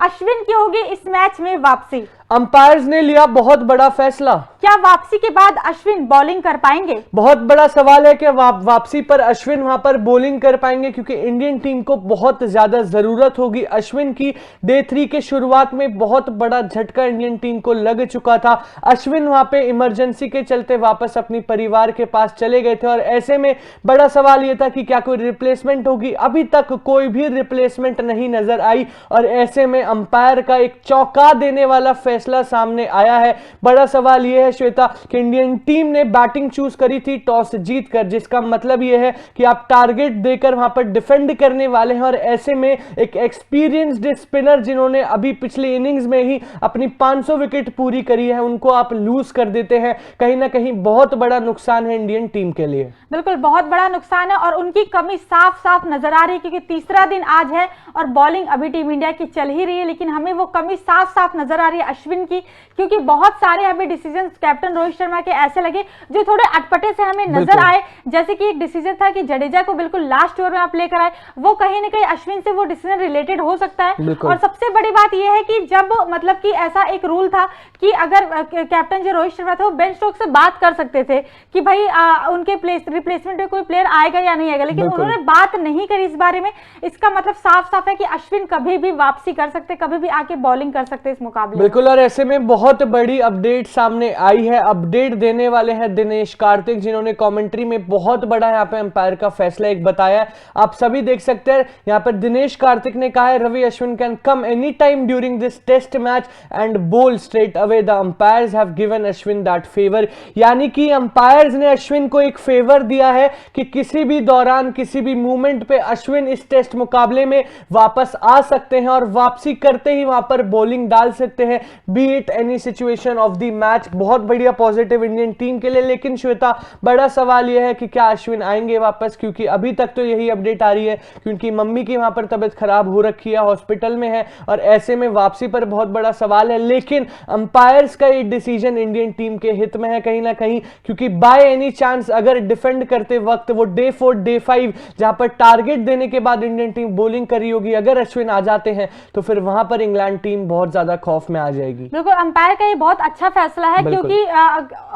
अश्विन की होगी इस मैच में वापसी। अंपायर्स ने लिया बहुत बड़ा फैसला। क्या वापसी के बाद अश्विन बॉलिंग कर पाएंगे? बहुत बड़ा सवाल है कि वापसी पर अश्विन वहां पर बॉलिंग कर पाएंगे, क्योंकि इंडियन टीम को बहुत ज्यादा जरूरत होगी अश्विन की। डे 3 के शुरुआत में बहुत बड़ा झटका इंडियन टीम को लग चुका था। अश्विन वहां पे इमरजेंसी के चलते वापस अपनी परिवार के पास चले गए थे, और ऐसे में बड़ा सवाल यह था कि क्या कोई रिप्लेसमेंट होगी। अभी तक कोई भी रिप्लेसमेंट नहीं नजर आई, और ऐसे में अंपायर का एक चौंका देने वाला फैसला सामने आया है। बड़ा सवाल यह है श्वेता कि इंडियन टीम ने बैटिंग चूज करी थी टॉस जीतकर, जिसका मतलब यह है कि आप टारगेट देकर वहां पर डिफेंड करने वाले हैं, और ऐसे में एक एक्सपीरियंस्ड स्पिनर जिन्होंने अभी पिछले इनिंग्स में ही अपनी 500 विकेट पूरी करी है, उनको आप लूज कर देते हैं। कहीं ना कहीं बहुत बड़ा नुकसान है इंडियन टीम के लिए। बिल्कुल बहुत बड़ा नुकसान है, और उनकी कमी साफ साफ नजर आ रही है, क्योंकि तीसरा दिन आज है और बॉलिंग अभी टीम इंडिया की चल ही रही है, लेकिन हमें वो कमी साफ साफ नजर आ रही है अश्विन की, क्योंकि बहुत सारे हमें डिसीजन कैप्टन रोहित शर्मा के ऐसे लगे जो थोड़े अटपटे से हमें नजर आए। जैसे कि एक डिसीजन था कि जडेजा को बिल्कुल लास्ट ओवर में आप लेकर आए, वो कहीं ना कहीं अश्विन से वो डिसीजन रिलेटेड हो सकता है। और सबसे बड़ी बात यह है कि जब मतलब कि ऐसा एक रूल था कि अगर कैप्टन जो रोहित शर्मा था वो बेन स्टोक्स से बात कर सकते थे कि भाई उनके रिप्लेसमेंट में कोई प्लेयर आएगा या नहीं आएगा, लेकिन उन्होंने बात नहीं करी इस बारे में। इसका मतलब साफ साफ है कि अश्विन कभी भी वापसी कर सकते, कभी भी आके बॉलिंग कर सकते इस मुकाबले। बिल्कुल, और ऐसे में बहुत बड़ी अपडेट सामने आई है। अपडेट देने वाले हैं दिनेश कार्तिक, जिन्होंने कमेंट्री में बहुत बड़ा यहाँ पे अंपायर का फैसला एक बताया। आप सभी देख सकते हैं यहाँ पर दिनेश कार्तिक ने कहा है Ravi Ashwin can come any time during this test match and bowl straight away. The umpires have given Ashwin that favour. यानी कि अंपायर्स ने अश्विन को एक फेवर दिया है कि किसी भी दौरान किसी भी मूवमेंट पे अश्विन इस टेस्ट मुकाबले में वापस आ सकते हैं, और वापसी करते ही वहां पर बॉलिंग डाल सकते हैं, B it any situation of the match. बहुत बढ़िया पॉजिटिव इंडियन टीम के लिए। लेकिन श्वेता, बड़ा सवाल यह है कि क्या अश्विन आएंगे वापस, क्योंकि अभी तक तो यही अपडेट आ रही है कि उनकी मम्मी की वहां पर तबीयत खराब हो रखी है, हॉस्पिटल में है, और ऐसे में वापसी पर बहुत बड़ा सवाल है। लेकिन अंपायर्स का ये डिसीजन इंडियन टीम के हित में है कहीं ना कहीं, क्योंकि बाय एनी चांस अगर डिफेंड करते वक्त वो डे 4 डे 5 जहां पर टारगेट देने के बाद इंडियन टीम बॉलिंग करी होगी, अगर अश्विन आ जाते हैं तो फिर वहां पर इंग्लैंड टीम बहुत ज्यादा खौफ में आ जाएगी। बिल्कुल, अंपायर का ये बहुत अच्छा फैसला है, क्योंकि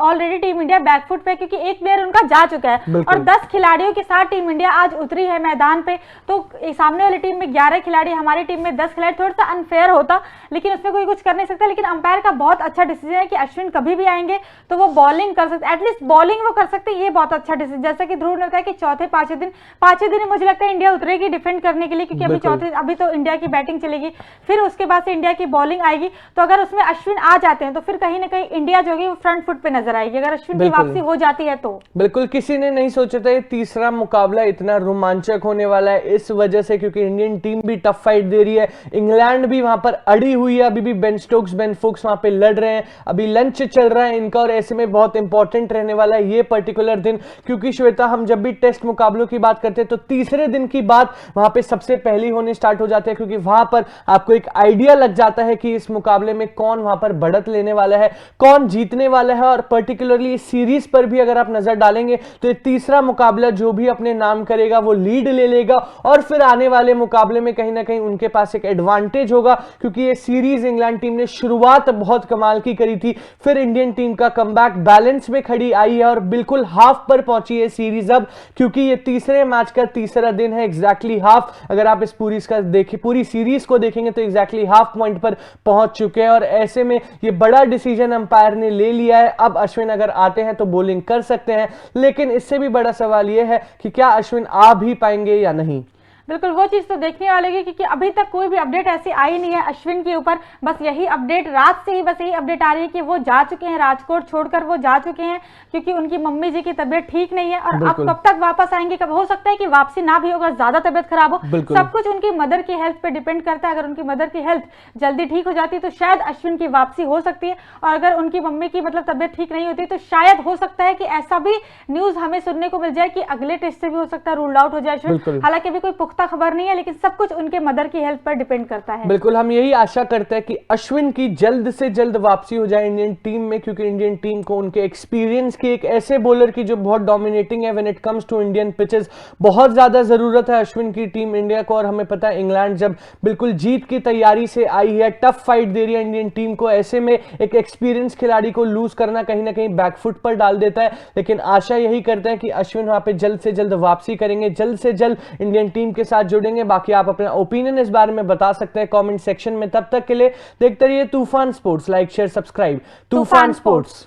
ऑलरेडी टीम इंडिया बैकफुट पे, क्योंकि एक प्लेयर उनका जा चुका है और 10 खिलाड़ियों के साथ टीम इंडिया आज उतरी है मैदान पे। तो सामने वाली टीम में 11 खिलाड़ी, हमारी टीम में 10 खिलाड़ी, थोड़ा सा अनफेयर होता, लेकिन उसमें कोई कुछ कर नहीं सकता। लेकिन अंपायर का बहुत अच्छा डिसीजन है कि अश्विन कभी भी आएंगे तो वो बॉलिंग कर सकते, एटलीस्ट बॉलिंग वो कर सकते, ये बहुत अच्छा डिसीजन। जैसा कि ध्रुव ने बताया कि चौथे पांचवें दिन मुझे लगता है इंडिया उतरेगी डिफेंड करने के लिए, क्योंकि अभी तो इंडिया की बैटिंग चलेगी, फिर उसके बाद से इंडिया की बॉलिंग आएगी। तो अगर उसमें अश्विन आ जाते हैं तो फिर कहीं ना कहीं इंडिया जो है वो फ्रंट फुट पे नजर आएगी, अगर अश्विन की वापसी हो जाती है तो। बिल्कुल, किसी ने नहीं सोचा था ये तीसरा मुकाबला इतना रोमांचक होने वाला है, इस वजह से क्योंकि इंडियन टीम भी टफ फाइट दे रही है, इंग्लैंड भी वहां पर अड़ी हुई है। अभी भी बेन स्टोक्स बेन फुक्स वहां पे लड़ रहे हैं, अभी लंच चल रहा है इनका, और ऐसे में बहुत इंपॉर्टेंट रहने वाला है ये पर्टिकुलर दिन, क्योंकि श्वेता, हम जब भी टेस्ट मुकाबलों की बात करते हैं तो तीसरे दिन की बात वहां पे सबसे पहली होनी स्टार्ट हो जाती है, क्योंकि वहां पर आपको एक आइडिया लग जाता है कि इस मुकाबले में कौन वहां पर बढ़त लेने वाला है, कौन जीतने वाला है। और पर्टिकुलरली इस सीरीज पर भी अगर आप नजर डालेंगे तो ये तीसरा मुकाबला जो भी अपने नाम करेगा वो लीड ले लेगा, और फिर आने वाले मुकाबले में कहीं ना कहीं उनके पास एक एडवांटेज होगा, क्योंकि ये सीरीज इंग्लैंड टीम ने शुरुआत बहुत कमाल की करी थी, फिर इंडियन टीम का कमबैक बैलेंस में खड़ी आई है और बिल्कुल हाफ पर पहुंची है सीरीज अब, क्योंकि ये तीसरे मैच का तीसरा दिन है, एग्जैक्टली हाफ। अगर आप इस पूरी सीरीज को देखेंगे तो एग्जैक्टली हाफ पॉइंट पर पहुंच चुके हैं, और ऐसे में ये बड़ा डिसीजन अंपायर ने ले लिया है। अब अश्विन अगर आते हैं तो बॉलिंग कर सकते हैं, लेकिन इससे भी बड़ा सवाल यह है कि क्या अश्विन आ भी पाएंगे या नहीं। बिल्कुल, वो चीज तो देखने वाली है, क्योंकि अभी तक कोई भी अपडेट ऐसी आई नहीं है अश्विन के ऊपर। बस यही अपडेट रात से ही बस यही अपडेट आ रही है कि वो जा चुके हैं, राजकोट छोड़कर वो जा चुके हैं, क्योंकि उनकी मम्मी जी की तबीयत ठीक नहीं है। और अब कब तक वापस आएंगे, कब हो सकता है कि वापसी ना भी होगा, ज्यादा तबीयत खराब हो, सब कुछ उनकी मदर की हेल्थ पे डिपेंड करता है। अगर उनकी मदर की हेल्थ जल्दी ठीक हो जाती है तो शायद अश्विन की वापसी हो सकती है, और अगर उनकी मम्मी की मतलब तबीयत ठीक नहीं होती तो शायद हो सकता है कि ऐसा भी न्यूज हमें सुनने को मिल जाए कि अगले टेस्ट से भी हो सकता है रूल आउट हो जाए अश्विन। हालांकि अभी कोई पुख्ता खबर नहीं है, लेकिन सब कुछ उनके मदर की हेल्थ पर डिपेंड करता है। बिल्कुल, हम यही आशा करते हैं कि अश्विन की जल्द से जल्द वापसी हो जाए इंडियन टीम में, क्योंकि इंडियन टीम को उनके एक्सपीरियंस की, एक ऐसे बॉलर की जो बहुत डोमिनेटिंग है when it comes to Indian pitches, बहुत ज्यादा जरूरत है अश्विन की टीम इंडिया को। और हमें पता है इंग्लैंड जब बिल्कुल जीत की तैयारी से आई है, टफ फाइट दे रही है इंडियन टीम को, ऐसे में एक एक्सपीरियंस खिलाड़ी को लूज करना कहीं ना कहीं बैकफुट पर डाल देता है। लेकिन आशा यही करते हैं कि अश्विन वहां पे जल्द से जल्द वापसी करेंगे, जल्द से जल्द इंडियन टीम के साथ जुड़ेंगे। बाकी आप अपना ओपिनियन इस बारे में बता सकते हैं कमेंट सेक्शन में। तब तक के लिए देखते रहिए तूफान स्पोर्ट्स। लाइक शेयर सब्सक्राइब तूफान स्पोर्ट्स।